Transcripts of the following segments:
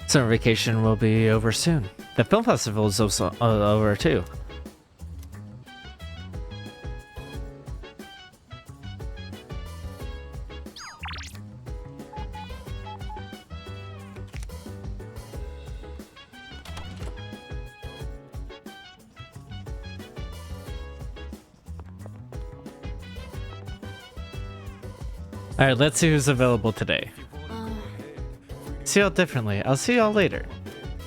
Summer vacation will be over soon. The film festival is also over too. Alright, let's see who's available today. See y'all differently. I'll see y'all later.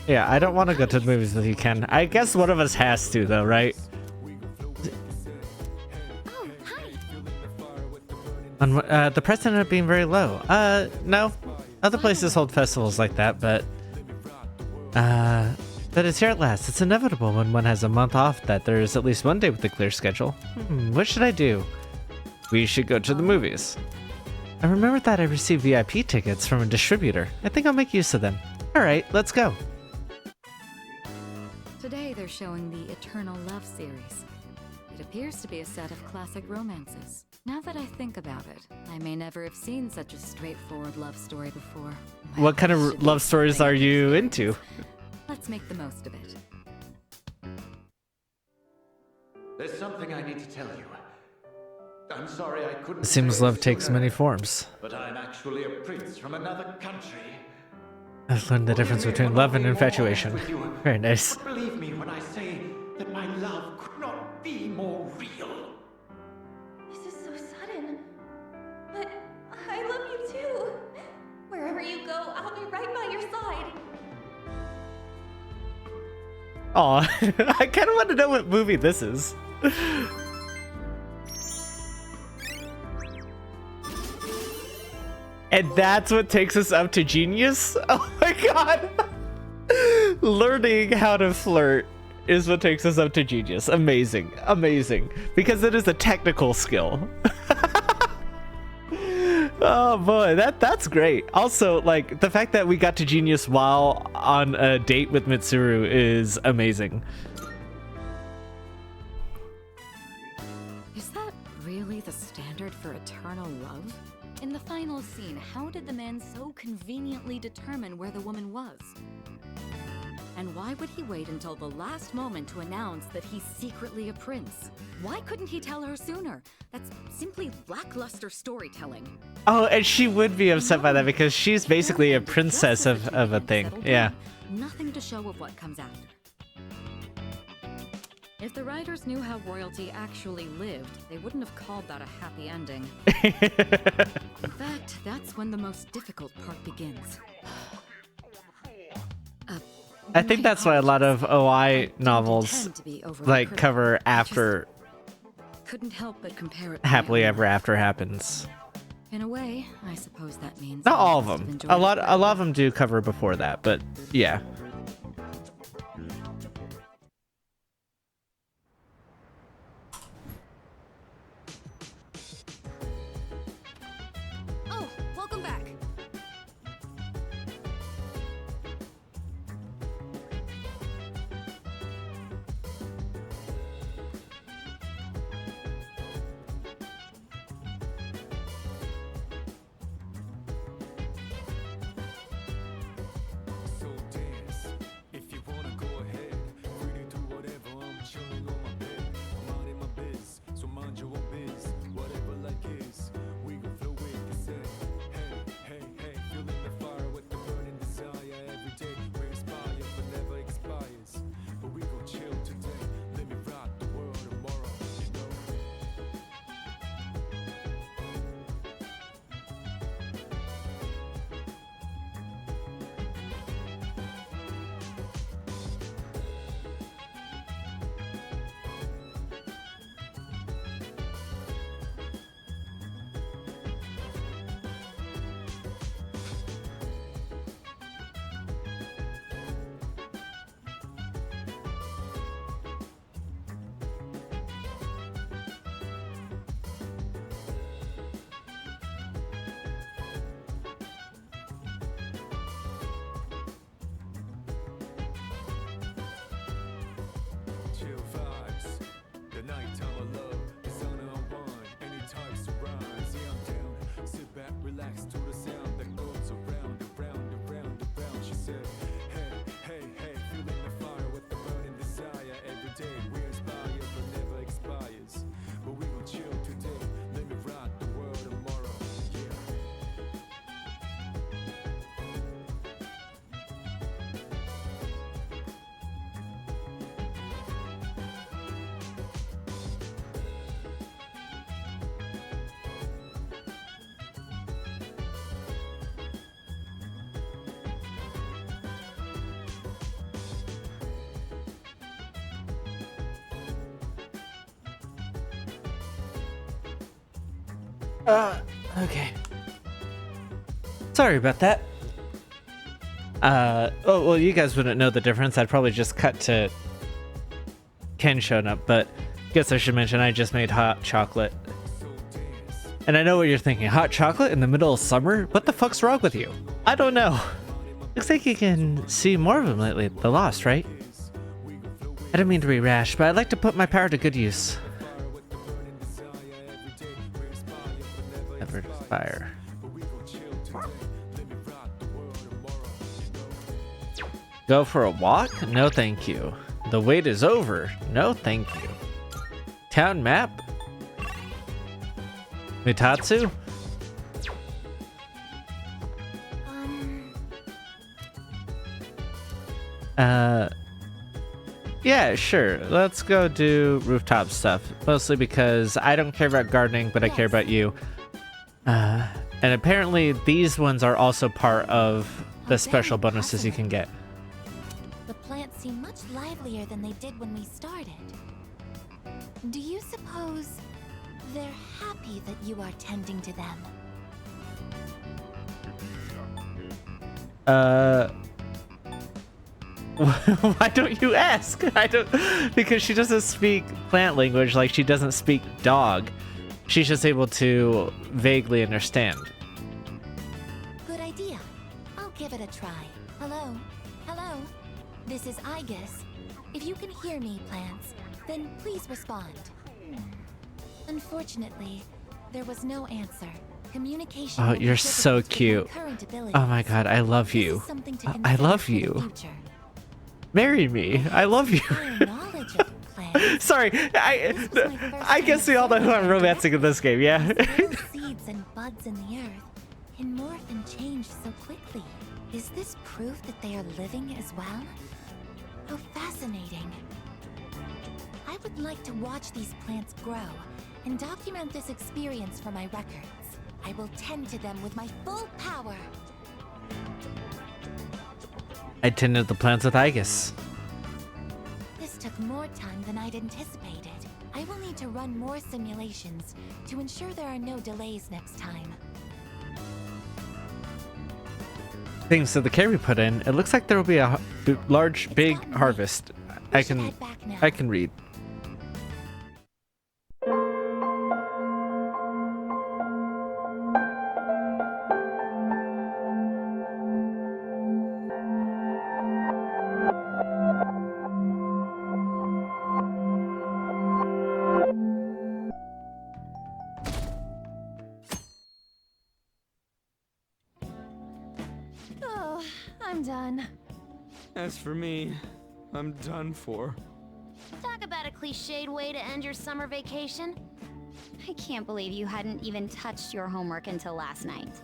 Yeah, I don't want to go to the movies with you, Ken. I guess one of us has to, though, right? The price ended up being very low. No. Other places hold festivals like that, but it's here at last. It's inevitable when one has a month off that there is at least one day with a clear schedule. What should I do? We should go to the movies. I remember that I received VIP tickets from a distributor. I think I'll make use of them. Alright, let's go. Today they're showing the Eternal Love series. It appears to be a set of classic romances. Now that I think about it, I may never have seen such a straightforward love story before. What kind of love stories are you into? Let's make the most of it. There's something I need to tell you. I'm sorry I couldn't. It seems love takes many forms. But I'm actually a prince from another country. I've learned the difference between love and infatuation. Very nice. But believe me when I say that my love could not be more real. This is so sudden. But I love you too. Wherever you go, I'll be right by your side. Aw, I kind of want to know what movie this is. And that's what takes us up to genius? Oh my god! Learning how to flirt is what takes us up to genius. Amazing. Amazing. Because it is a technical skill. Oh boy, that's great. Also, like, the fact that we got to genius while on a date with Mitsuru is amazing. Is that really the standard for eternal love? In the final scene, how did the man so conveniently determine where the woman was? And why would he wait until the last moment to announce that he's secretly a prince? Why couldn't he tell her sooner? That's simply lackluster storytelling. Oh, and she would be upset by that because she's basically a princess of a thing. Yeah. Nothing to show of what comes after. If the writers knew how royalty actually lived, they wouldn't have called that a happy ending. In fact, that's when the most difficult part begins. I think that's why a lot of OI novels like cover after couldn't help but compare it happily ever after happens. In a way, I suppose that means not all of them. A lot of them do cover before that, but yeah. Oh, welcome back. Relax to the sound that goes Okay. Sorry about that. Oh, well, you guys wouldn't know the difference. I'd probably just cut to Ken showing up, but guess I should mention I just made hot chocolate. And I know what you're thinking. Hot chocolate in the middle of summer? What the fuck's wrong with you? I don't know. Looks like you can see more of them lately. The Lost, right? I didn't mean to be rash, but I'd like to put my power to good use. Never fire. Go for a walk? No thank you. The wait is over. No thank you. Town map? Mitatsu? Yeah, sure. Let's go do rooftop stuff. Mostly because I don't care about gardening, but I care about you. And apparently these ones are also part of the special bonuses you can get. The plants seem much livelier than they did when we started. Do you suppose they're happy that you are tending to them? Why don't you ask? I don't, because she doesn't speak plant language, like she doesn't speak dog. She's just able to vaguely understand. Good idea. I'll give it a try. Hello? Hello? This is Aigis. If you can hear me, plants, then please respond. Unfortunately, there was no answer. Communication. Oh, you're so cute. Oh my god, I love you. I love you. Marry me. I love you. Sorry, I guess we all know who I'm romancing in this game, yeah? Seeds and buds in the earth can morph and change so quickly. Is this proof that they are living as well? How fascinating. I would like to watch these plants grow and document this experience for my records. I will tend to them with my full power. I tended the plants with Aigis. This took more time than I'd anticipated. I will need to run more simulations to ensure there are no delays next time. Thanks to the care we put in, it looks like there will be a large, big harvest. I can read. Oh, I'm done. As for me, I'm done for. Talk about a cliched way to end your summer vacation. I can't believe you hadn't even touched your homework until last night.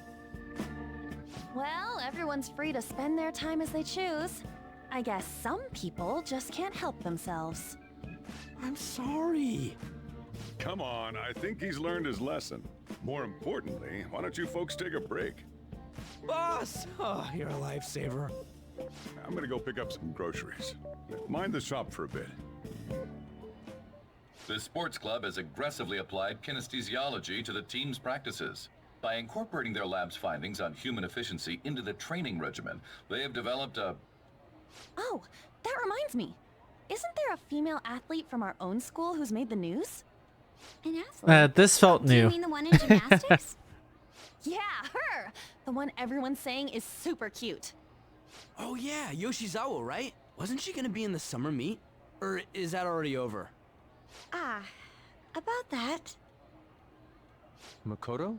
Well, everyone's free to spend their time as they choose. I guess some people just can't help themselves. I'm sorry. Come on, I think he's learned his lesson. More importantly, why don't you folks take a break? Boss! Oh, you're a lifesaver. I'm gonna go pick up some groceries. Mind the shop for a bit. The sports club has aggressively applied kinesthesiology to the team's practices. By incorporating their lab's findings on human efficiency into the training regimen, they have developed a... Oh, that reminds me. Isn't there a female athlete from our own school who's made the news? An athlete? This felt Do you new. mean the one in gymnastics? Yeah, her! The one everyone's saying is super cute. Oh yeah, Yoshizawa, right? Wasn't she gonna be in the summer meet? Or is that already over? Ah, about that. Makoto?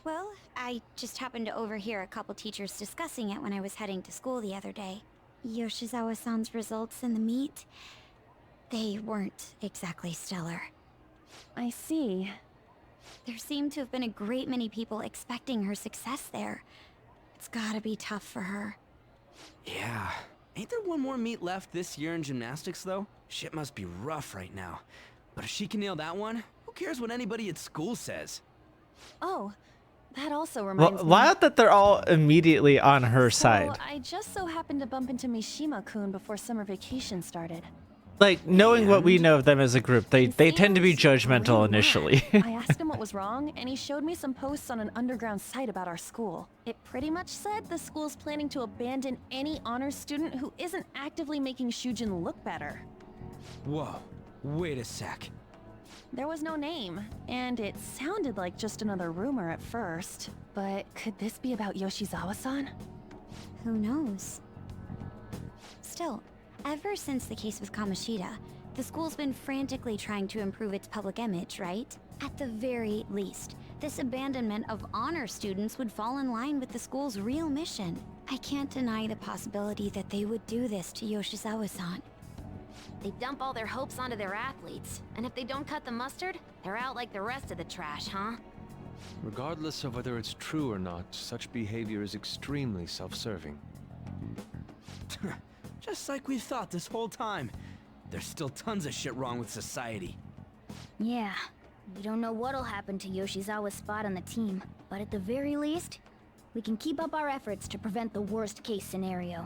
Well, I just happened to overhear a couple teachers discussing it when I was heading to school the other day. Yoshizawa-san's results in the meet, they weren't exactly stellar. I see. There seemed to have been a great many people expecting her success there. It's gotta be tough for her. Yeah. Ain't there one more meet left this year in gymnastics, though? Shit must be rough right now. But if she can nail that one, who cares what anybody at school says? Oh, that also reminds me. Wild that they're all immediately on her side. I just so happened to bump into Mishima-kun before summer vacation started. Like, knowing what we know of them as a group, they tend to be Seems judgmental really initially. mad. I asked him what was wrong, and he showed me some posts on an underground site about our school. It pretty much said the school's planning to abandon any honors student who isn't actively making Shujin look better. Whoa, wait a sec. There was no name, and it sounded like just another rumor at first. But could this be about Yoshizawa-san? Who knows? Still, ever since the case with Kamoshida, the school's been frantically trying to improve its public image, right? At the very least, this abandonment of honor students would fall in line with the school's real mission. I can't deny the possibility that they would do this to Yoshizawa-san. They dump all their hopes onto their athletes, and if they don't cut the mustard, they're out like the rest of the trash, huh? Regardless of whether it's true or not, such behavior is extremely self-serving. Just like we thought this whole time. There's still tons of shit wrong with society. Yeah, we don't know what'll happen to Yoshizawa's spot on the team, but at the very least, we can keep up our efforts to prevent the worst case scenario.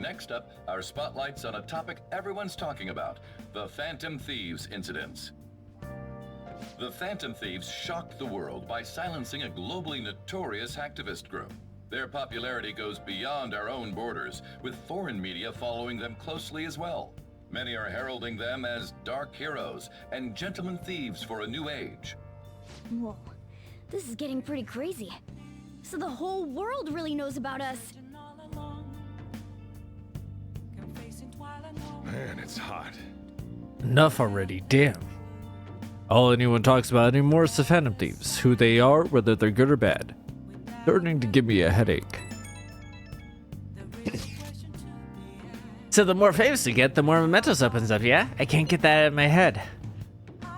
Next up, our spotlights on a topic everyone's talking about, the Phantom Thieves incidents. The Phantom Thieves shocked the world by silencing a globally notorious hacktivist group. Their popularity goes beyond our own borders, with foreign media following them closely as well. Many are heralding them as dark heroes and gentlemen thieves for a new age. Whoa, this is getting pretty crazy. So the whole world really knows about us. Man, it's hot. Enough already, damn. All anyone talks about anymore is the Phantom Thieves, who they are, whether they're good or bad. Starting to give me a headache. So the more famous you get, the more mementos opens up, yeah? I can't get that out of my head.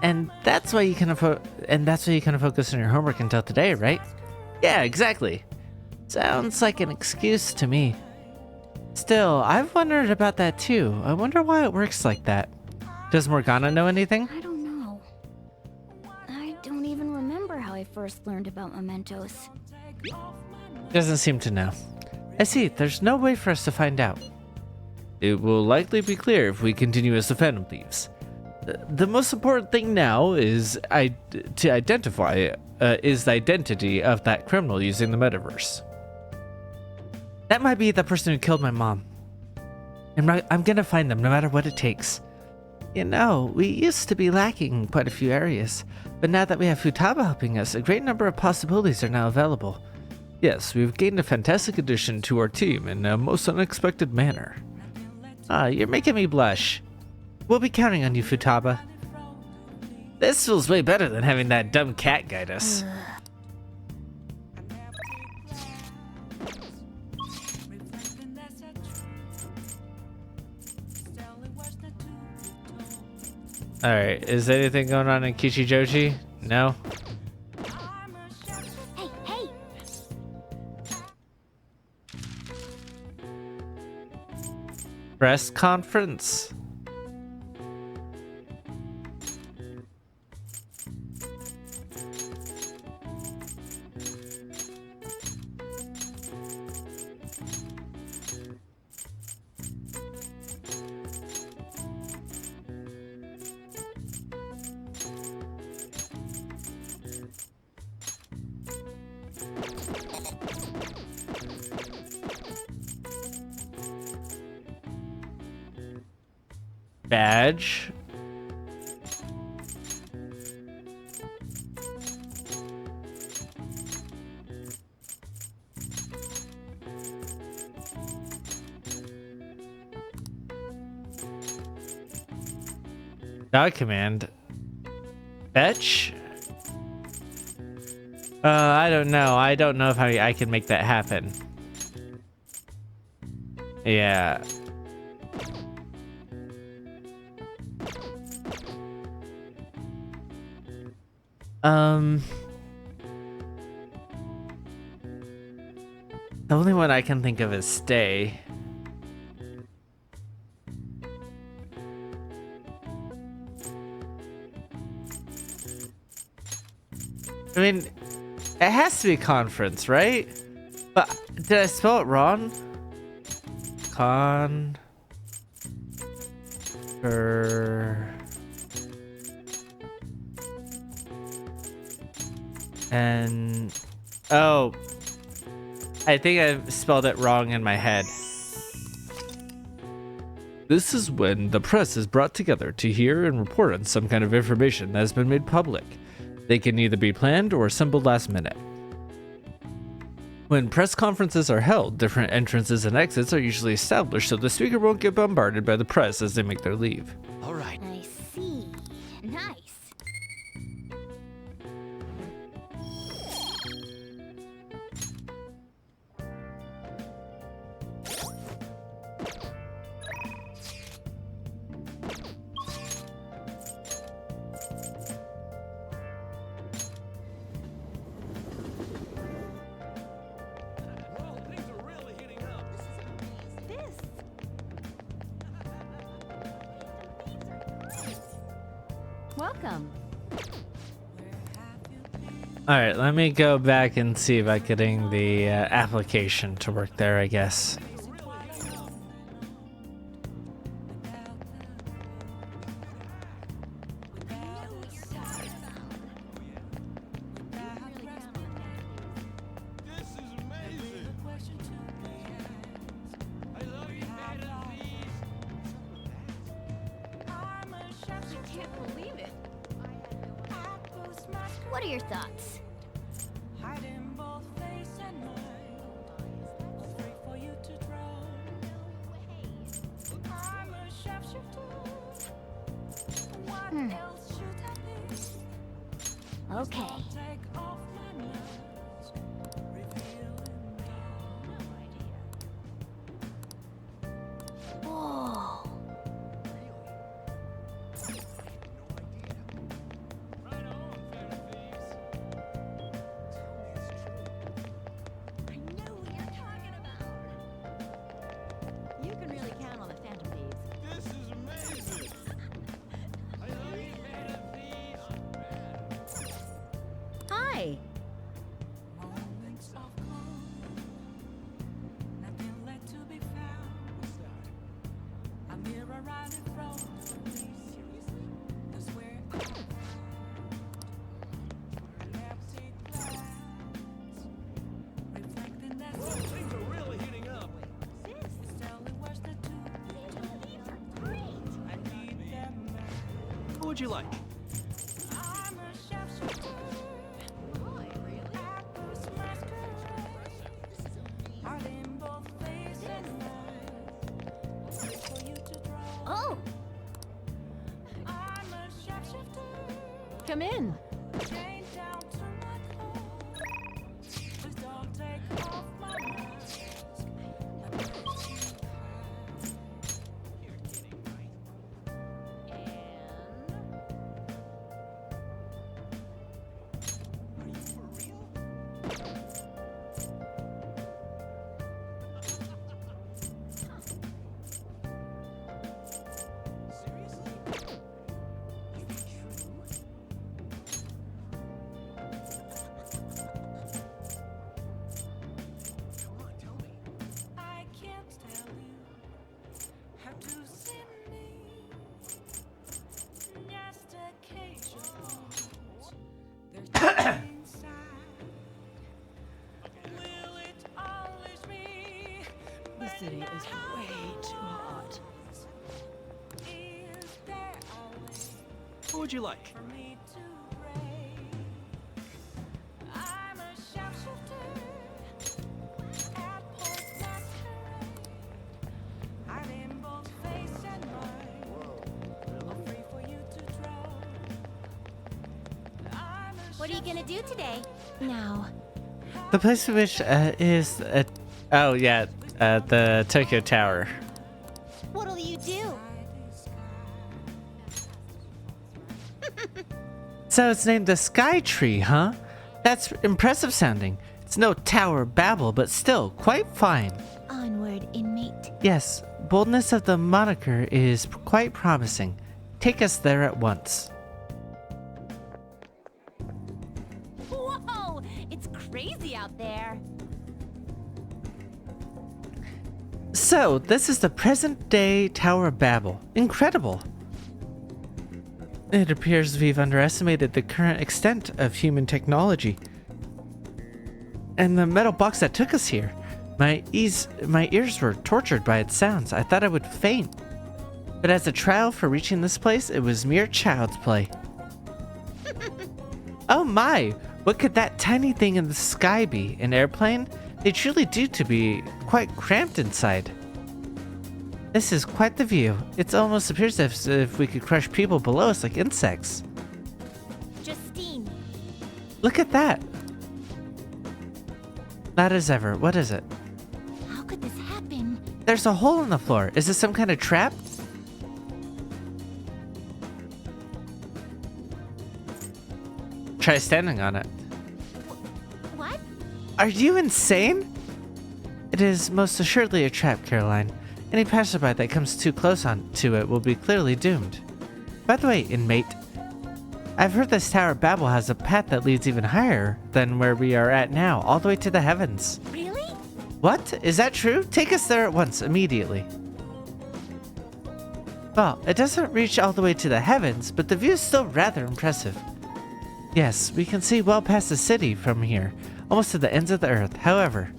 And that's why you kind of focus on your homework until today, right? Yeah, exactly. Sounds like an excuse to me. Still, I've wondered about that too. I wonder why it works like that. Does Morgana know anything? I don't know. I don't even remember how I first learned about mementos. Doesn't seem to know. I see, there's no way for us to find out. It will likely be clear if we continue as the Phantom Thieves. The most important thing now is to identify is the identity of that criminal using the metaverse. That might be the person who killed my mom. I'm gonna find them no matter what it takes. You know, we used to be lacking in quite a few areas, but now that we have Futaba helping us, a great number of possibilities are now available. Yes, we've gained a fantastic addition to our team in a most unexpected manner. You're making me blush. We'll be counting on you, Futaba. This feels way better than having that dumb cat guide us. Alright, is anything going on in Kichijoji? No? Hey, hey! Press conference. Badge. Dog command. Fetch? I don't know. I don't know if I can make that happen. Yeah. The only one I can think of is stay. I mean, it has to be conference, right? But did I spell it wrong? And oh, I think I spelled it wrong in my head. This is when the press is brought together to hear and report on some kind of information that has been made public. They can either be planned or assembled last minute. When press conferences are held, different entrances and exits are usually established so the speaker won't get bombarded by the press as they make their leave. All right. I see. Nice. Welcome. Alright, let me go back and see if I'm getting the application to work there, I guess. What are your thoughts? Okay. Whoa. You can really count on the Phantom Thieves. This is amazing. I love you, Phantom Thieves. Hi. Things are really heating up. What would you like? Oh, Come in. The city is way too hot. What would you like? What are you gonna do today? Now, The place we wish is the Tokyo Tower. What'll you do? So it's named the Sky Tree, huh? That's impressive sounding. It's no Tower Babel, but still quite fine. Onward, inmate. Yes, boldness of the moniker is quite promising. Take us there at once. Whoa! It's crazy out there. So, this is the present-day Tower of Babel. Incredible. It appears we've underestimated the current extent of human technology. And the metal box that took us here. My ears were tortured by its sounds. I thought I would faint. But as a trial for reaching this place, it was mere child's play. Oh my! What could that tiny thing in the sky be? An airplane? They truly do to be quite cramped inside. This is quite the view. It almost appears as if we could crush people below us like insects. Justine. Look at that! Loud as ever. What is it? How could this happen? There's a hole in the floor. Is this some kind of trap? Try standing on it. What? Are you insane? It is most assuredly a trap, Caroline. Any passerby that comes too close to it will be clearly doomed. By the way, inmate, I've heard this Tower of Babel has a path that leads even higher than where we are at now, all the way to the heavens. Really? What? Is that true? Take us there at once, immediately. Well, it doesn't reach all the way to the heavens, but the view is still rather impressive. Yes, we can see well past the city from here, almost to the ends of the earth. However,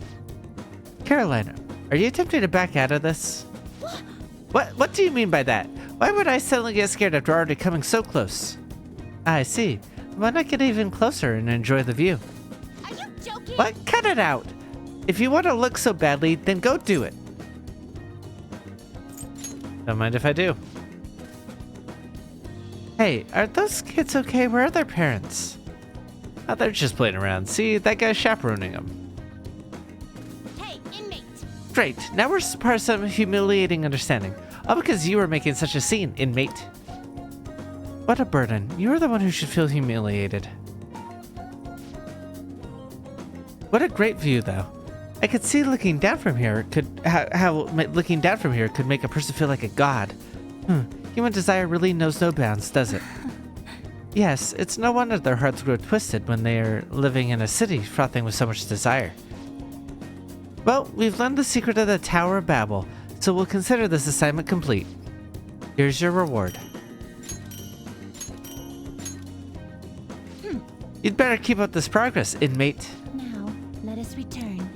Caroline, are you attempting to back out of this? What do you mean by that? Why would I suddenly get scared after already coming so close? I see. Why not get even closer and enjoy the view? Are you joking? What? Cut it out! If you want to look so badly, then go do it. Don't mind if I do. Hey, are those kids okay? Where are their parents? Oh, they're just playing around. See, that guy's chaperoning them. Hey, inmate. Great, now we're part of some humiliating understanding. All because you were making such a scene, inmate. What a burden. You're the one who should feel humiliated. What a great view, though. I could see looking down from here how looking down from here could make a person feel like a god. Human desire really knows no bounds, does it? Yes, it's no wonder their hearts grow twisted when they are living in a city frothing with so much desire. Well, we've learned the secret of the Tower of Babel, so we'll consider this assignment complete. Here's your reward. You'd better keep up this progress, inmate. Now, let us return.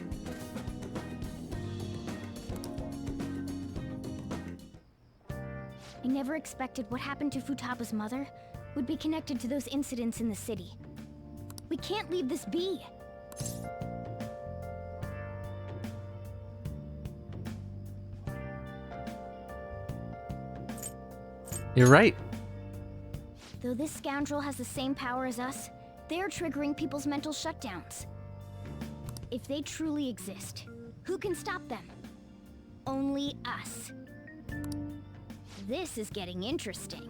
I never expected what happened to Futaba's mother would be connected to those incidents in the city. We can't leave this be. You're right. Though this scoundrel has the same power as us, they're triggering people's mental shutdowns. If they truly exist, who can stop them? Only us. This is getting interesting.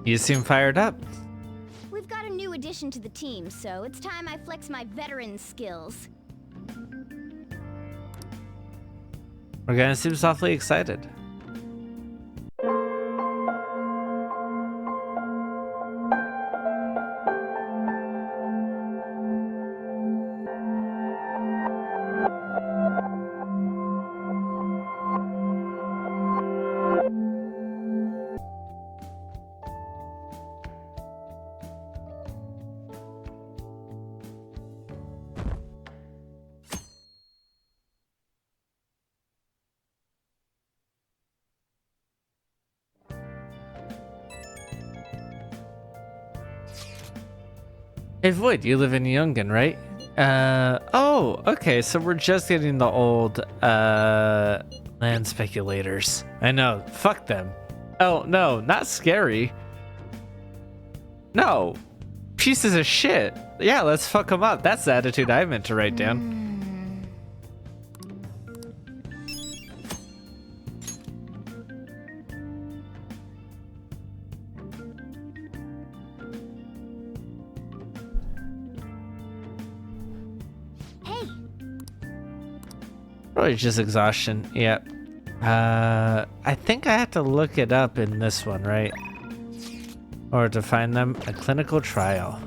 You seem fired up. We've got a new addition to the team, so it's time I flex my veteran skills. Morgana seems awfully excited. Hey Void, you live in Yungen, right? Oh, okay, so we're just getting the old, land speculators. I know, fuck them. Oh, no, not scary. No. Pieces of shit. Yeah, let's fuck them up. That's the attitude I meant to write down. Probably just exhaustion. Yep. I think I have to look it up in this one, right? Or to find them a clinical trial.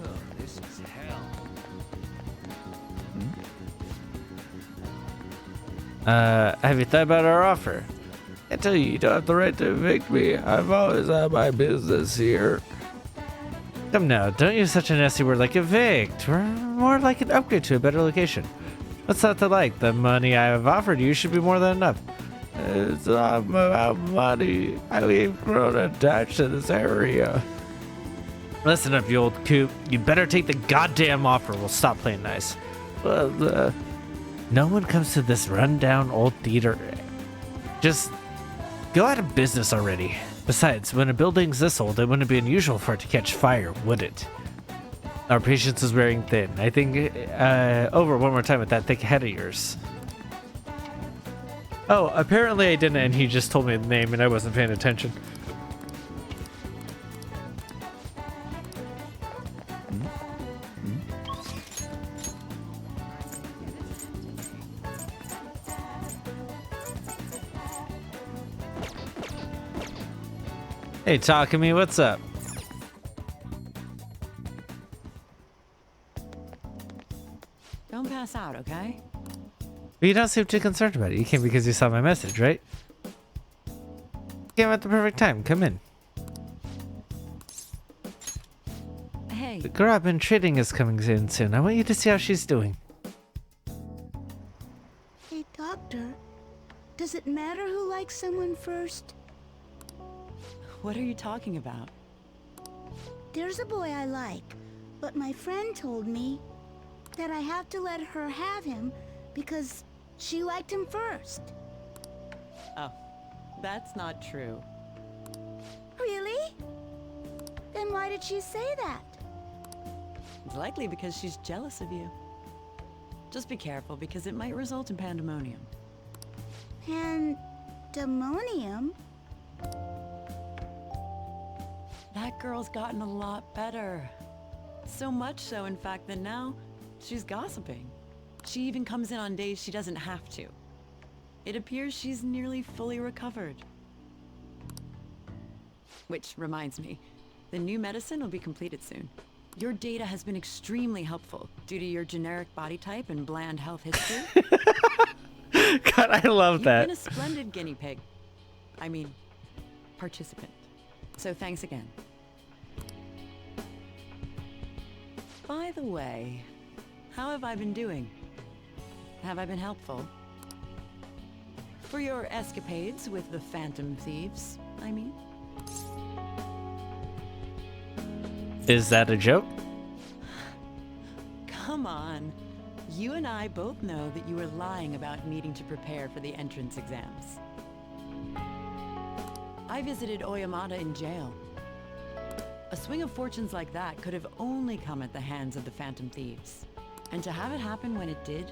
Oh, this is hell. Have you thought about our offer? I tell you, you don't have the right to evict me. I've always had my business here. Come now, don't use such a nasty word like evict. We're more like an upgrade to a better location. What's not to like? The money I have offered you should be more than enough. It's not about money. We've grown attached to this area. Listen up, you old coot. You better take the goddamn offer. We'll stop playing nice. But, no one comes to this rundown old theater. Just go out of business already. Besides, when a building's this old, it wouldn't be unusual for it to catch fire, would it? Our patience is wearing thin. I think, over one more time with that thick head of yours. Oh, apparently I didn't, and he just told me the name, and I wasn't paying attention. Hey, Takumi, what's up? Don't pass out, okay? But you don't seem too concerned about it. You came because you saw my message, right? Came at the perfect time. Come in. Hey. The girl I've been treating is coming in soon. I want you to see how she's doing. Hey, doctor. Does it matter who likes someone first? What are you talking about? There's a boy I like, but my friend told me that I have to let her have him because she liked him first. Oh, that's not true. Really? Then why did she say that? It's likely because she's jealous of you. Just be careful because it might result in pandemonium. Pandemonium? That girl's gotten a lot better. So much so, in fact, that now she's gossiping. She even comes in on days she doesn't have to. It appears she's nearly fully recovered. Which reminds me, the new medicine will be completed soon. Your data has been extremely helpful due to your generic body type and bland health history. God, I love that. You've been a splendid guinea pig. I mean, participant. So thanks again. By the way, how have I been doing? Have I been helpful? For your escapades with the Phantom Thieves, I mean? Is that a joke? Come on. You and I both know that you were lying about needing to prepare for the entrance exams. I visited Oyamata in jail. A swing of fortunes like that could have only come at the hands of the Phantom Thieves. And to have it happen when it did,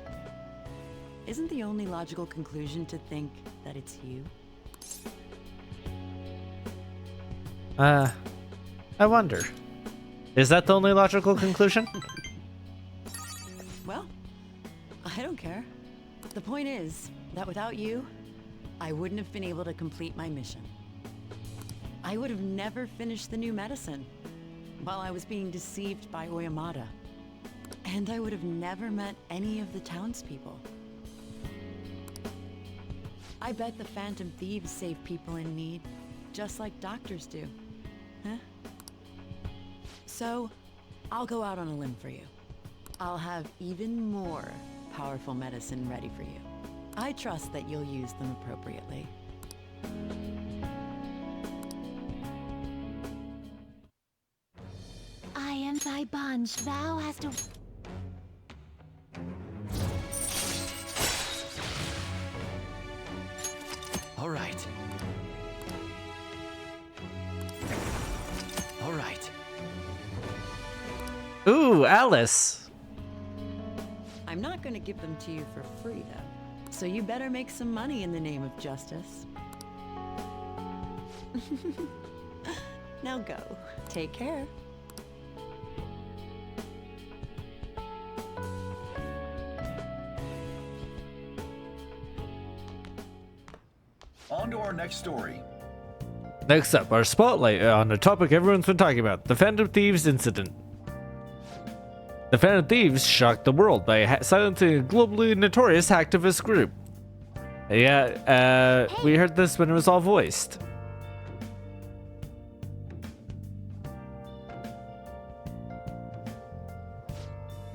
isn't the only logical conclusion to think that it's you? I wonder. Is that the only logical conclusion? Well, I don't care. The point is that without you, I wouldn't have been able to complete my mission. I would have never finished the new medicine while I was being deceived by Oyamata. And I would have never met any of the townspeople. I bet the Phantom Thieves save people in need, just like doctors do. Huh? So, I'll go out on a limb for you. I'll have even more powerful medicine ready for you. I trust that you'll use them appropriately. I am thy bond. Thou hast to... Ooh, Alice. I'm not gonna give them to you for free, though. So you better make some money in the name of justice. Now go. Take care. On to our next story. Next up, our spotlight on a topic everyone's been talking about, the Phantom Thieves incident. The Phantom Thieves shocked the world by silencing a globally notorious hacktivist group. Yeah, we heard this when it was all voiced.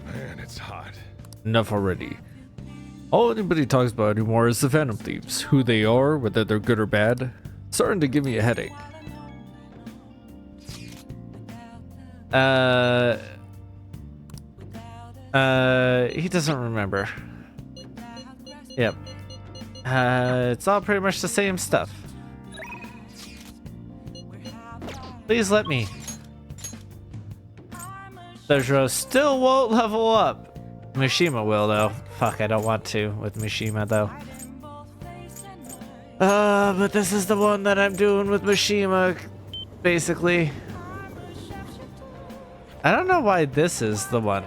Man, it's hot. Enough already. All anybody talks about anymore is the Phantom Thieves. Who they are, whether they're good or bad. Starting to give me a headache. He doesn't remember. Yep. It's all pretty much the same stuff. Please let me. Dojuro still won't level up. Mishima will though. Fuck, I don't want to with Mishima though. But this is the one that I'm doing with Mishima, basically. I don't know why this is the one.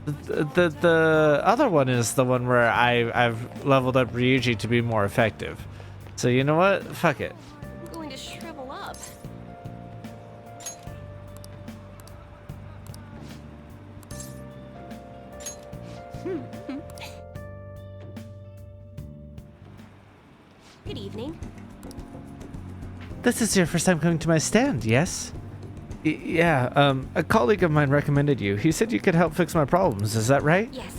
The other one is the one where I've leveled up Ryuji to be more effective. So you know what? Fuck it. I'm going to shrivel up. Good evening. This is your first time coming to my stand, yes? Yeah, a colleague of mine recommended you. He said you could help fix my problems, is that right? Yes.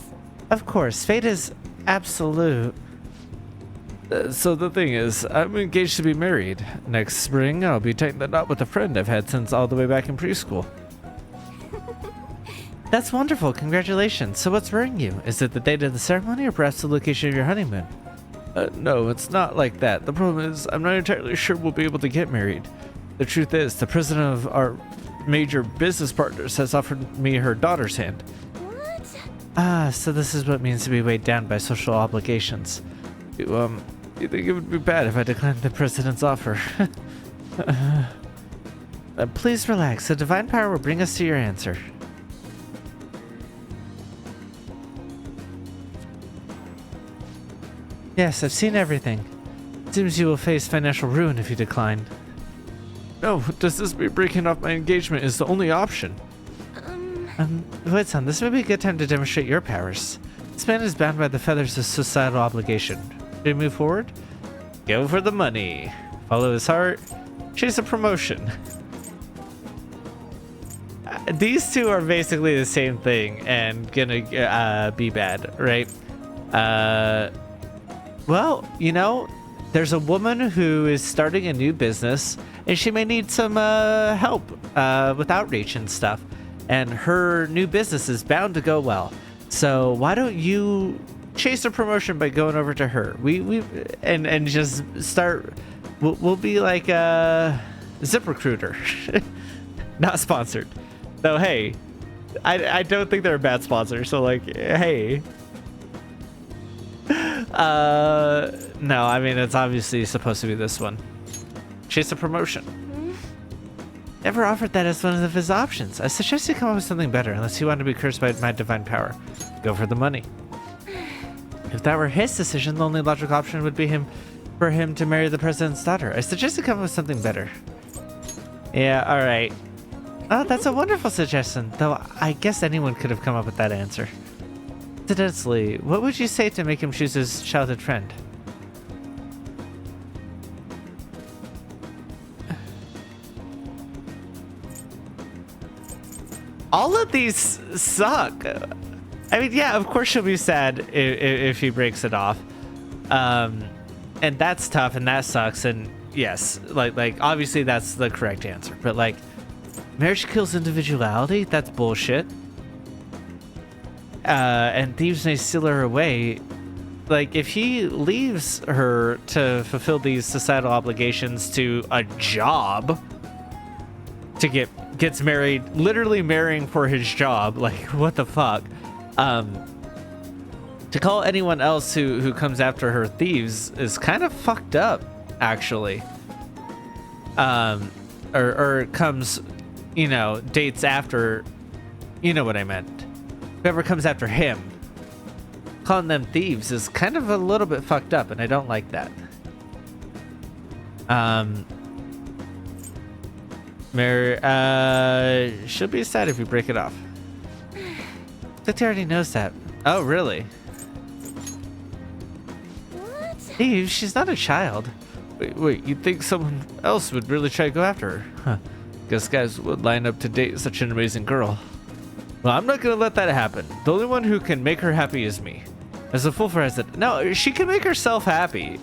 Of course, fate is absolute. So the thing is, I'm engaged to be married. Next spring, I'll be tying the knot with a friend I've had since all the way back in preschool. That's wonderful, congratulations. So what's worrying you? Is it the date of the ceremony or perhaps the location of your honeymoon? No, it's not like that. The problem is, I'm not entirely sure we'll be able to get married. The truth is, the president of our major business partners has offered me her daughter's hand. What? Ah, so this is what it means to be weighed down by social obligations. You think it would be bad if I declined the president's offer? Please relax. The divine power will bring us to your answer. Yes, I've seen everything. It seems you will face financial ruin if you decline. No, does this mean breaking off my engagement is the only option? Wait, son, this may be a good time to demonstrate your powers. This man is bound by the feathers of societal obligation. Should we move forward? Go for the money. Follow his heart. Chase a promotion. These two are basically the same thing and gonna be bad, right? Well, you know, there's a woman who is starting a new business and she may need some help with outreach and stuff. And her new business is bound to go well. So why don't you chase a promotion by going over to her? And just start. We'll be like ZipRecruiter, not sponsored. Though, hey, I don't think they're a bad sponsor. So like, hey. No, I mean it's obviously supposed to be this one. Chase a promotion. Never offered that as one of his options. I suggest you come up with something better, unless you want to be cursed by my divine power. Go for the money. If that were his decision, the only logical option would be for him to marry the president's daughter. I suggest you come up with something better. Yeah, alright. Oh, that's a wonderful suggestion, though I guess anyone could have come up with that answer. Incidentally, what would you say to make him choose his childhood friend? All of these suck. I mean, yeah, of course she'll be sad if he breaks it off. And that's tough and that sucks. And yes, like obviously that's the correct answer. But like, marriage kills individuality? That's bullshit. And thieves may steal her away. Like, if he leaves her to fulfill these societal obligations to a job to get gets married, literally marrying for his job. Like, what the fuck? To call anyone else who comes after her thieves is kind of fucked up, actually. Or comes, you know, dates after, you know what I meant. Whoever comes after him, calling them thieves is kind of a little bit fucked up, and I don't like that. She'll be sad if you break it off. I think he already knows that. Oh, really? What? Eve, she's not a child. Wait, you'd think someone else would really try to go after her? Huh. Guess guys would line up to date such an amazing girl. Well, I'm not gonna let that happen. The only one who can make her happy is me. As a full president. No, she can make herself happy.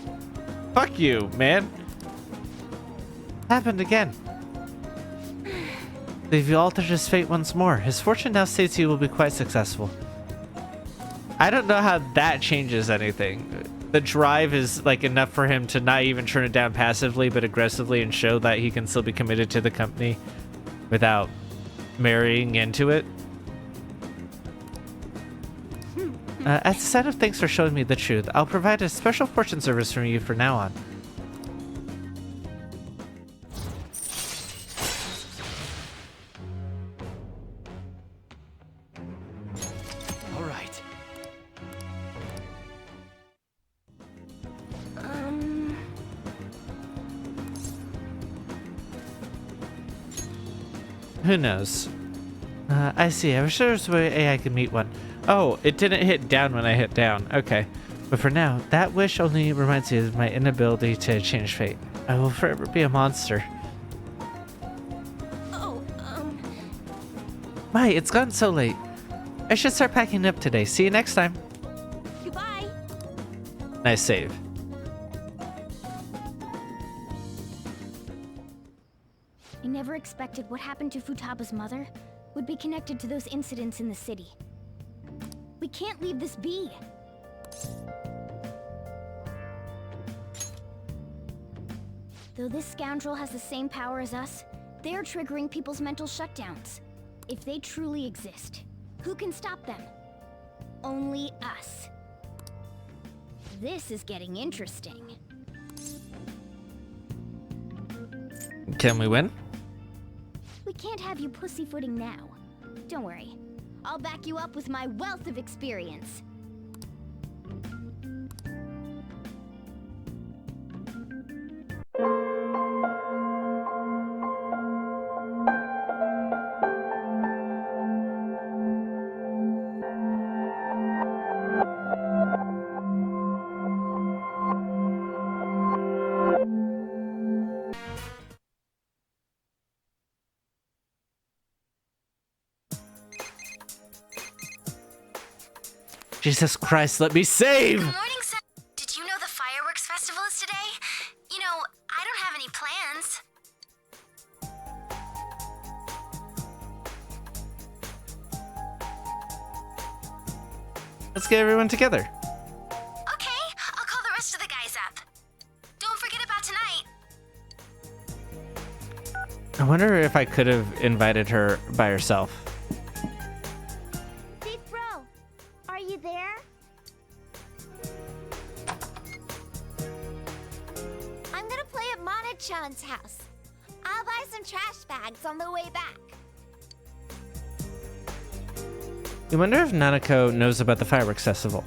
Fuck you, man. Happened again. They've altered his fate once more. His fortune now states he will be quite successful. I don't know how that changes anything. The drive is like enough for him to not even turn it down passively, but aggressively, and show that he can still be committed to the company without marrying into it. As a sign of thanks for showing me the truth, I'll provide a special fortune service from you from now on. All right. Who knows? I see. I wish there was a way AI could meet one. Oh, it didn't hit down when I hit down. Okay. But for now, that wish only reminds me of my inability to change fate. I will forever be a monster. Oh, Mai, it's gotten so late. I should start packing up today. See you next time. goodbye. Nice save. I never expected what happened to Futaba's mother would be connected to those incidents in the city. We can't leave this be. Though this scoundrel has the same power as us, they're triggering people's mental shutdowns. If they truly exist, who can stop them? Only us. This is getting interesting. Can we win? We can't have you pussyfooting now. Don't worry. I'll back you up with my wealth of experience. Jesus Christ, let me save! Good morning, Sam. Did you know the fireworks festival is today? You know, I don't have any plans. Let's get everyone together. Okay, I'll call the rest of the guys up. Don't forget about tonight. I wonder if I could have invited her by herself. Big bro, are you there? I'm gonna play at Mana-chan's house. I'll buy some trash bags on the way back. You wonder if Nanako knows about the fireworks festival.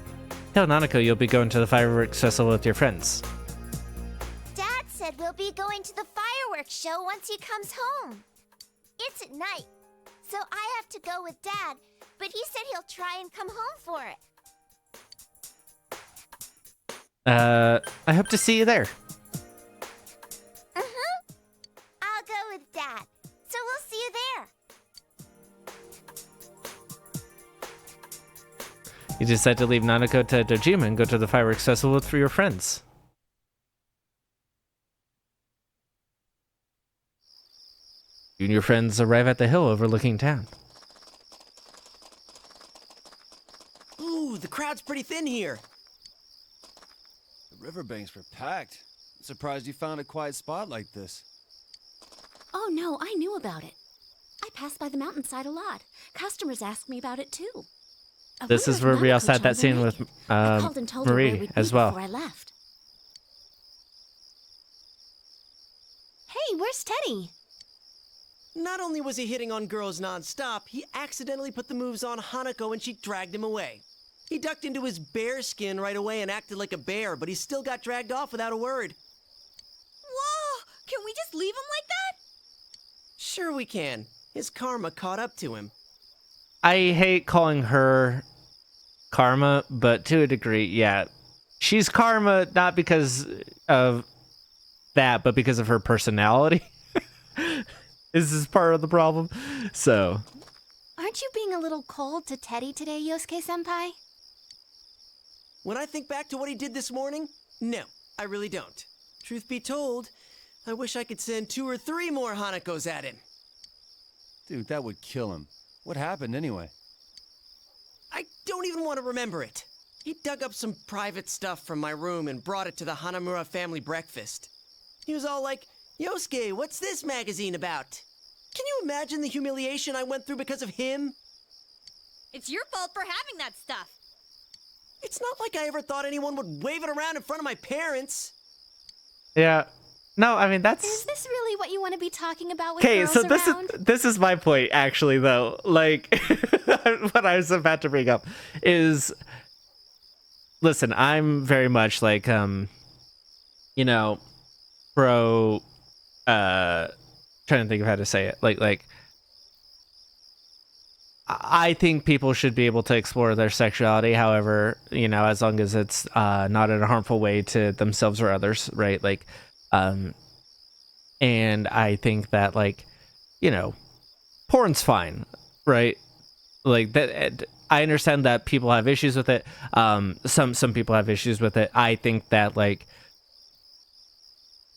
Tell Nanako you'll be going to the fireworks festival with your friends. Dad said we'll be going to the fireworks show once he comes home. It's at night, so I have to go with Dad, but he said he'll try and come home for it. I hope to see you there. I'll go with Dad, so we'll see you there. You decide to leave Nanako to Dojima and go to the fireworks festival with your friends. You and your friends arrive at the hill overlooking town. Ooh, the crowd's pretty thin here. The riverbanks were packed. Surprised you found a quiet spot like this. Oh no, I knew about it. pass by the mountainside a lot. Customers ask me about it too. I This wonder is if where we Nanako also had that joined the scene league. with I called and told her where Marie we'd as be well. before I left. Hey, where's Teddy? Not only was he hitting on girls non-stop, he accidentally put the moves on Hanako and she dragged him away. He ducked into his bear skin right away and acted like a bear, but he still got dragged off without a word. Whoa! Can we just leave him like that? Sure we can. His karma caught up to him. I hate calling her Karma, but to a degree, yeah. She's Karma not because of that, but because of her personality. This is part of the problem. So. Aren't you being a little cold to Teddy today, Yosuke-senpai? When I think back to what he did this morning, no, I really don't. Truth be told, I wish I could send 2 or 3 more Hanakos at him. Dude, that would kill him. What happened anyway? I don't even want to remember it. He dug up some private stuff from my room and brought it to the Hanamura family breakfast. He was all like, "Yosuke, what's this magazine about?" Can you imagine the humiliation I went through because of him? It's your fault for having that stuff. It's not like I ever thought anyone would wave it around in front of my parents. Yeah. No, I mean, that's... Is this really what you want to be talking about with Okay, girls so around? this is my point, actually, though. Like, what I was about to bring up is... Listen, I'm very much like, you know, pro... trying to think of how to say it. Like... I think people should be able to explore their sexuality, however, you know, as long as it's not in a harmful way to themselves or others, right? Like, and I think that, like, you know, porn's fine, right? Like that. I understand that people have issues with it. Some people have issues with it. I think that, like,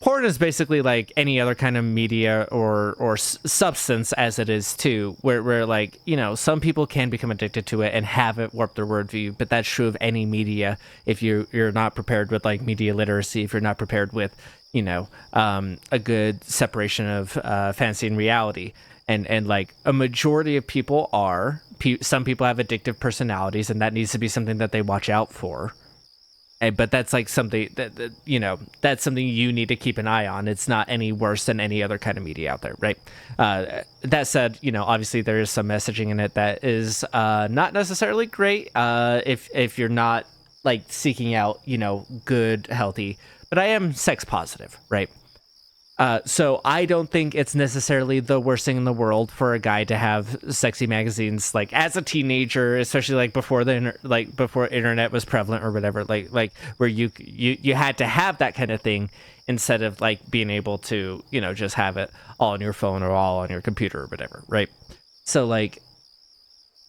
porn is basically like any other kind of media or substance, as it is too, where like, you know, some people can become addicted to it and have it warp their worldview, but that's true of any media. If you're not prepared with like media literacy, if you're not prepared with, you know, a good separation of fantasy and reality, and like a majority of people are, some people have addictive personalities, and that needs to be something that they watch out for. But that's like something that, you know, that's something you need to keep an eye on. It's not any worse than any other kind of media out there, right? That said, you know, obviously there is some messaging in it that is not necessarily great if you're not like seeking out, you know, good, healthy. But I am sex positive, right? So I don't think it's necessarily the worst thing in the world for a guy to have sexy magazines, like as a teenager, especially like before before internet was prevalent or whatever, like where you had to have that kind of thing instead of like being able to, you know, just have it all on your phone or all on your computer or whatever, right? So like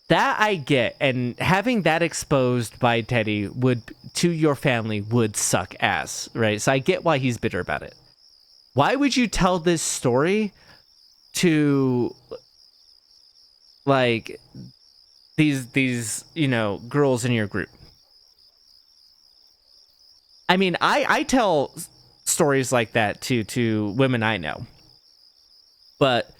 that I get, and having that exposed by Teddy to your family would suck ass, right? So I get why he's bitter about it. Why would you tell this story to, like, these you know, girls in your group? I mean, I tell stories like that to women I know, but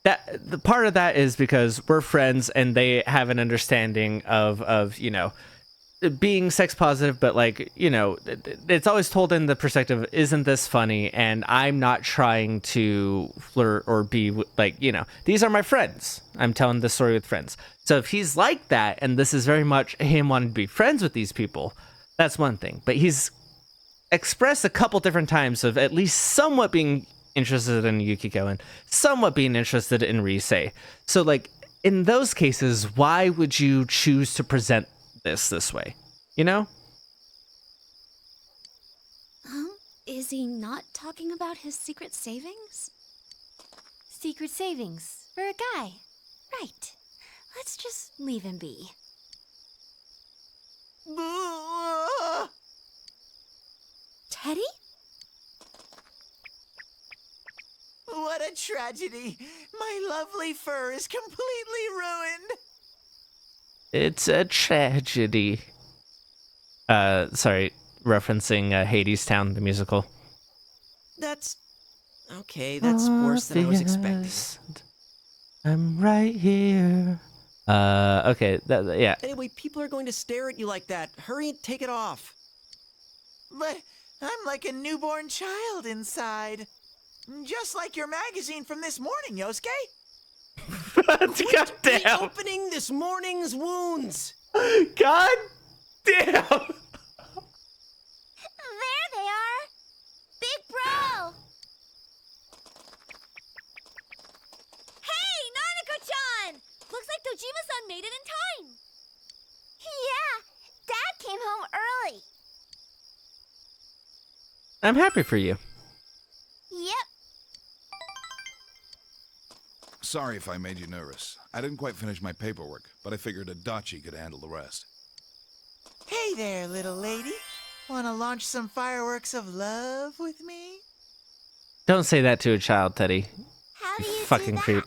that the part of that is because we're friends and they have an understanding of you know, being sex positive, but like, you know, it's always told in the perspective, isn't this funny? And I'm not trying to flirt or be like, you know, these are my friends. I'm telling this story with friends. So if he's like that, and this is very much him wanting to be friends with these people, that's one thing. But he's expressed a couple different times of at least somewhat being interested in Yukiko and somewhat being interested in Rise. So like in those cases, why would you choose to present this way, you know? Is he not talking about his secret savings? Secret savings for a guy. Right. Let's just leave him be. Teddy? What a tragedy. My lovely fur is completely ruined. It's a tragedy. Sorry, referencing Hades Town, the musical. That's... okay, that's worse than I was expecting. I'm right here. Okay, yeah. Anyway, people are going to stare at you like that. Hurry and take it off. But I'm like a newborn child inside. Just like your magazine from this morning, Yosuke. God damn. Opening this morning's wounds. God damn. There they are! Big Bro! Hey, Nanako-chan! Looks like Dojima-san made it in time! Yeah, Dad came home early. I'm happy for you. Yep. Sorry if I made you nervous. I didn't quite finish my paperwork, but I figured Adachi could handle the rest. Hey there, little lady. Wanna launch some fireworks of love with me? Don't say that to a child, Teddy. How do You you fucking do that? creep.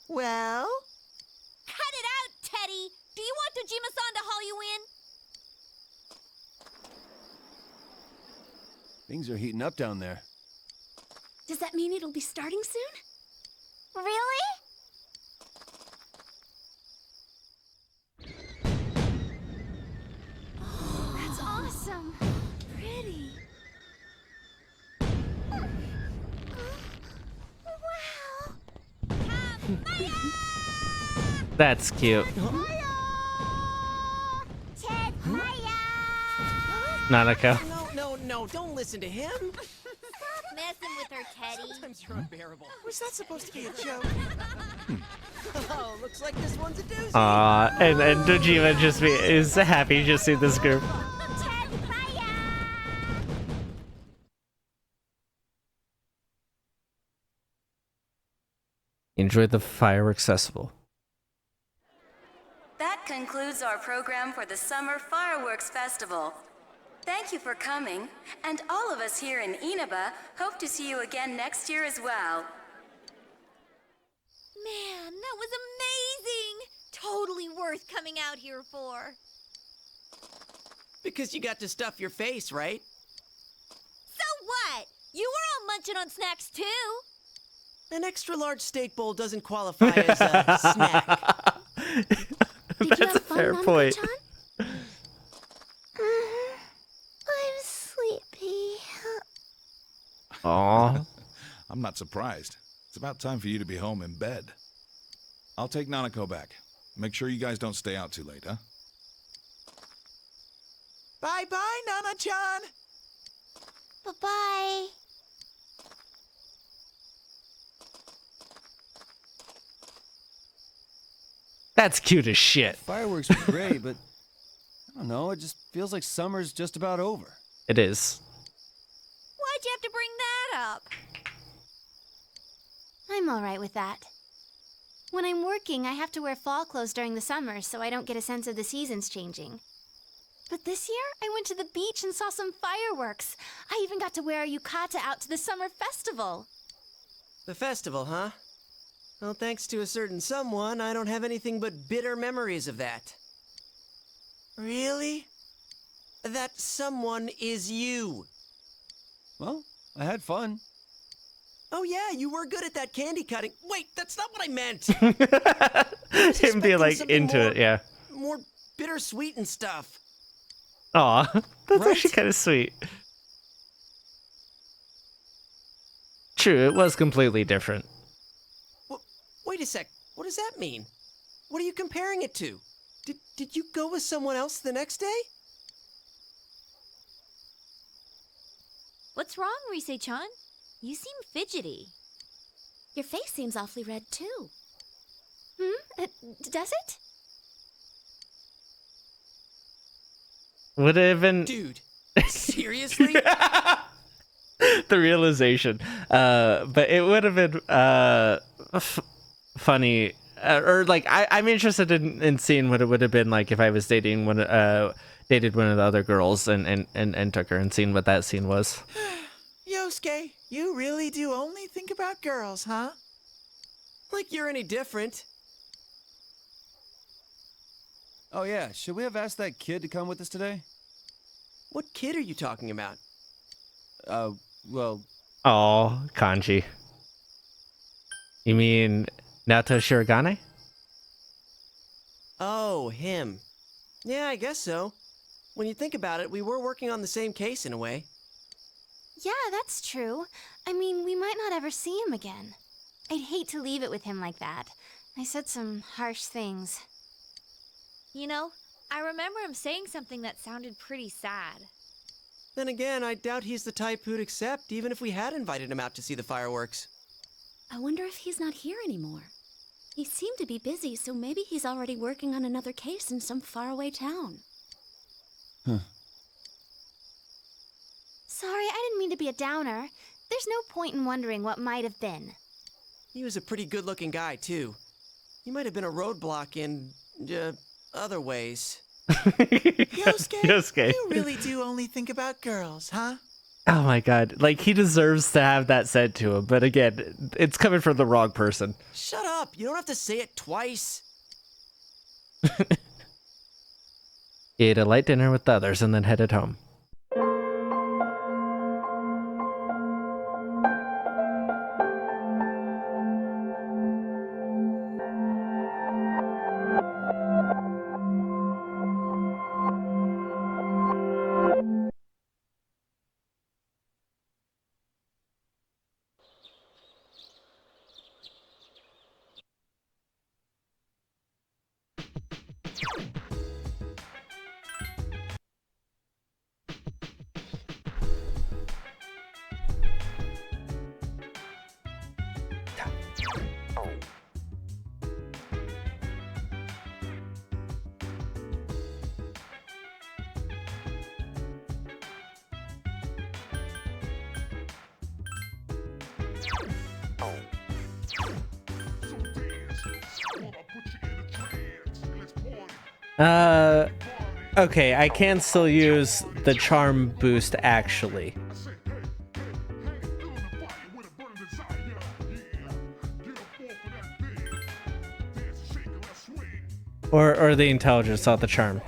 Well, Cut it out, Teddy! Do you want Dojima-san to haul you in? Things are heating up down there. Does that mean it'll be starting soon? Really? That's awesome. Pretty. That's cute. Nanako. No, don't listen to him. Stop messing with her, Teddy. Sometimes you're unbearable. was that supposed to be a joke? Oh, looks like this one's a doozy. Aw, and Dojima just is happy to see this group. Enjoy the fireworks festival. That concludes our program for the Summer Fireworks Festival. Thank you for coming, and all of us here in Inaba hope to see you again next year as well. Man, that was amazing! Totally worth coming out here for. Because you got to stuff your face, right? So what? You were all munching on snacks too. An extra large steak bowl doesn't qualify as a snack. That's a fair point. I'm sleepy. Aw. I'm not surprised. It's about time for you to be home in bed. I'll take Nanako back. Make sure you guys don't stay out too late, huh? Bye-bye, Nana-chan. Bye-bye. That's cute as shit. Fireworks are great, but I don't know, it just feels like summer's just about over. It is. Why'd you have to bring that up? I'm alright with that. When I'm working, I have to wear fall clothes during the summer so I don't get a sense of the seasons changing. But this year, I went to the beach and saw some fireworks. I even got to wear a yukata out to the summer festival. The festival, huh? Well, thanks to a certain someone, I don't have anything but bitter memories of that. Really? That someone is you. Well, I had fun. Oh yeah, you were good at that candy cutting. Wait, that's not what I meant. Him be like into it, yeah. More bittersweet and stuff. Aw, that's Right? actually kind of sweet. True, it was completely different. Wait a sec. What does that mean? What are you comparing it to? Did you go with someone else the next day? What's wrong, Rise-chan? You seem fidgety. Your face seems awfully red, too. Does it? Would it have been Dude, seriously? the realization? But it would have been funny, or like I'm interested in seeing what it would have been like if I was dated one of the other girls and took her and seeing what that scene was. Yosuke, you really do only think about girls, huh? Like you're any different. Oh yeah, should we have asked that kid to come with us today? What kid are you talking about? Well... Oh, Kanji. You mean Naoto Shirogane? Oh, him. Yeah, I guess so. When you think about it, we were working on the same case in a way. Yeah, that's true. I mean, we might not ever see him again. I'd hate to leave it with him like that. I said some harsh things. You know, I remember him saying something that sounded pretty sad. Then again, I doubt he's the type who'd accept, even if we had invited him out to see the fireworks. I wonder if he's not here anymore. He seemed to be busy, so maybe he's already working on another case in some faraway town. Huh. Sorry, I didn't mean to be a downer. There's no point in wondering what might have been. He was a pretty good-looking guy, too. He might have been a roadblock in, other ways. Yosuke, you really do only think about girls, huh? Oh my god. Like, he deserves to have that said to him. But again, it's coming from the wrong person. Shut up! You don't have to say it twice. He ate a light dinner with the others and then headed home. Okay, I can still use the charm boost actually. Or the intelligence, not the charm.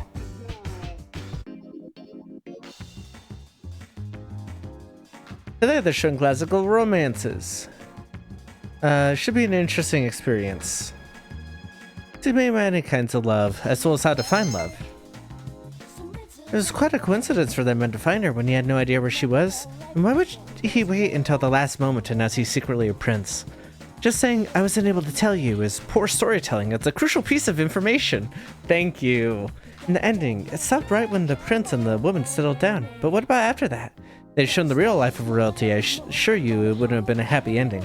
Today they're showing classical romances. Should be an interesting experience. See many kinds of love, as well as how to find love. It was quite a coincidence for them to find her when he had no idea where she was. And why would he wait until the last moment to announce he's secretly a prince? Just saying I wasn't able to tell you is poor storytelling. It's a crucial piece of information. Thank you. In the ending, it stopped right when the prince and the woman settled down. But what about after that? They'd shown the real life of royalty. I assure you it wouldn't have been a happy ending.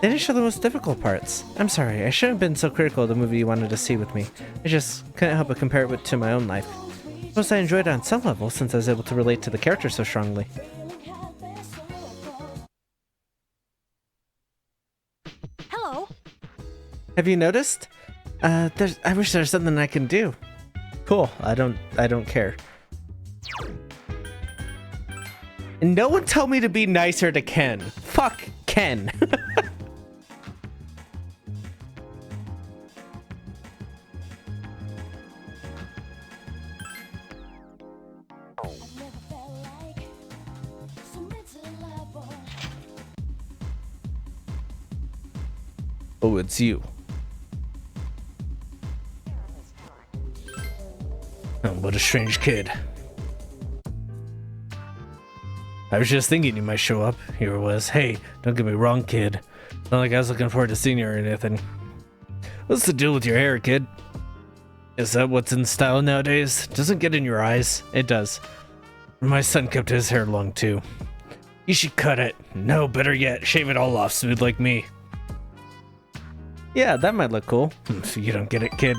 They didn't show the most difficult parts. I'm sorry, I shouldn't have been so critical of the movie you wanted to see with me. I just couldn't help but compare it to my own life. Suppose I enjoyed it on some level since I was able to relate to the character so strongly. Hello. Have you noticed? I wish there's something I can do. Cool. I don't care. And no one told me to be nicer to Ken. Fuck Ken. Oh, it's you. Oh, what a strange kid. I was just thinking you might show up. Here it was. Hey, don't get me wrong, kid. Not like I was looking forward to seeing you or anything. What's the deal with your hair, kid? Is that what's in style nowadays? Doesn't get in your eyes. It does. My son kept his hair long too. You should cut it. No, better yet, shave it all off smooth like me. Yeah, that might look cool. You don't get it, kid.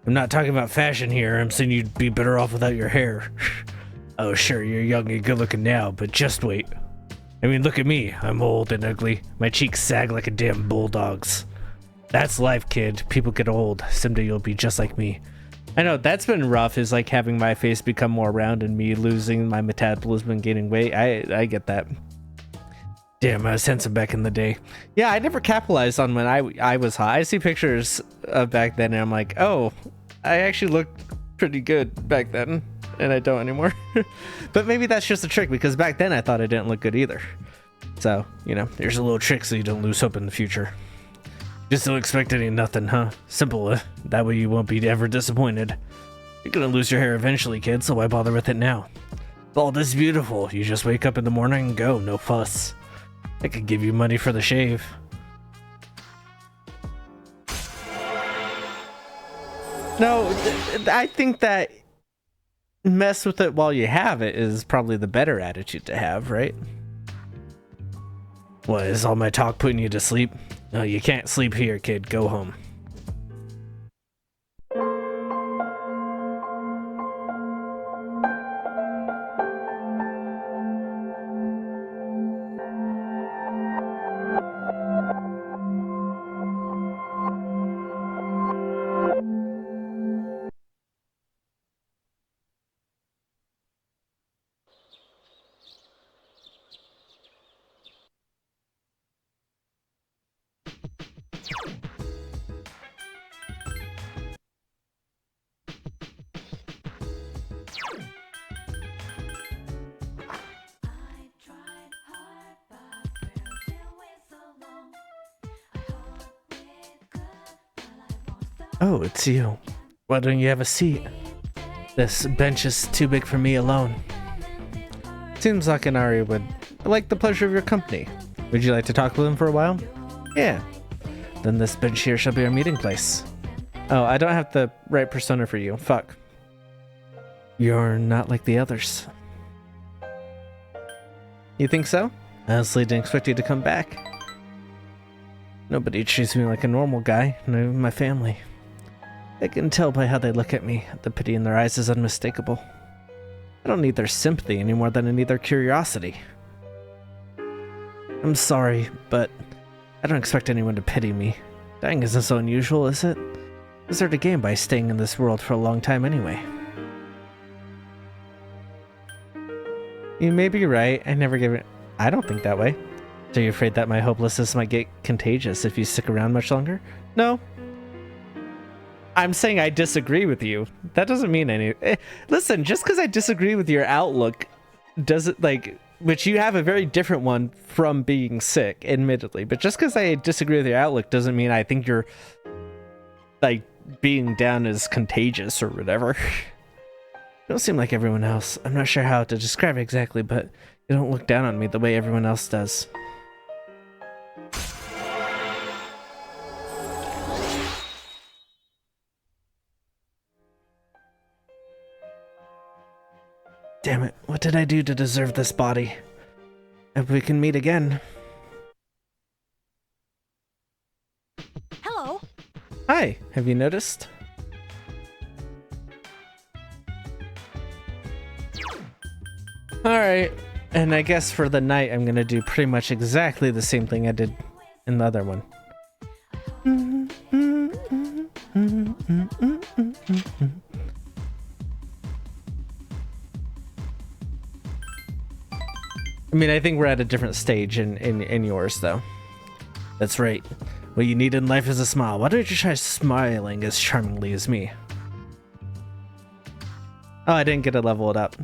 I'm not talking about fashion here. I'm saying you'd be better off without your hair. Oh, sure, you're young and good looking now, but just wait. I mean, look at me. I'm old and ugly. My cheeks sag like a damn bulldog's. That's life, kid. People get old. Someday you'll be just like me. I know, that's been rough, is like having my face become more round and me losing my metabolism and gaining weight. I get that. Damn, I was handsome back in the day. Yeah, I never capitalized on when I was hot. I see pictures of back then and I'm like, oh, I actually looked pretty good back then. And I don't anymore. But maybe that's just a trick because back then I thought I didn't look good either. So, you know, there's a little trick so you don't lose hope in the future. Just don't expect any nothing, huh? Simple, that way you won't be ever disappointed. You're gonna lose your hair eventually, kid, so why bother with it now? Bald is beautiful. You just wake up in the morning and go, no fuss. I could give you money for the shave. No, I think that mess with it while you have it is probably the better attitude to have, right? What, is all my talk putting you to sleep? No, you can't sleep here, kid. Go home. Oh, it's you. Why don't you have a seat? This bench is too big for me alone. Seems like Inari would like the pleasure of your company. Would you like to talk with him for a while? Yeah. Then this bench here shall be our meeting place. Oh, I don't have the right persona for you. Fuck. You're not like the others. You think so? I honestly didn't expect you to come back. Nobody treats me like a normal guy, not even my family. I can tell by how they look at me. The pity in their eyes is unmistakable. I don't need their sympathy any more than I need their curiosity. I'm sorry, but I don't expect anyone to pity me. Dying isn't so unusual, is it? What's there to gain by staying in this world for a long time anyway? You may be right. I never gave it. I don't think that way. Are you afraid that my hopelessness might get contagious if you stick around much longer? No. I'm saying I disagree with you. That doesn't mean any. Listen, just because I disagree with your outlook doesn't, like, which you have a very different one from being sick, admittedly, but just because I disagree with your outlook doesn't mean I think you're, like, being down is contagious or whatever. You don't seem like everyone else. I'm not sure how to describe it exactly, but you don't look down on me the way everyone else does. Damn it, what did I do to deserve this body? If we can meet again. Hello. Hi, have you noticed? Alright, and I guess for the night I'm gonna do pretty much exactly the same thing I did in the other one. I mean, I think we're at a different stage in yours, though. That's right. What you need in life is a smile. Why don't you try smiling as charmingly as me? Oh, I didn't get to level it up.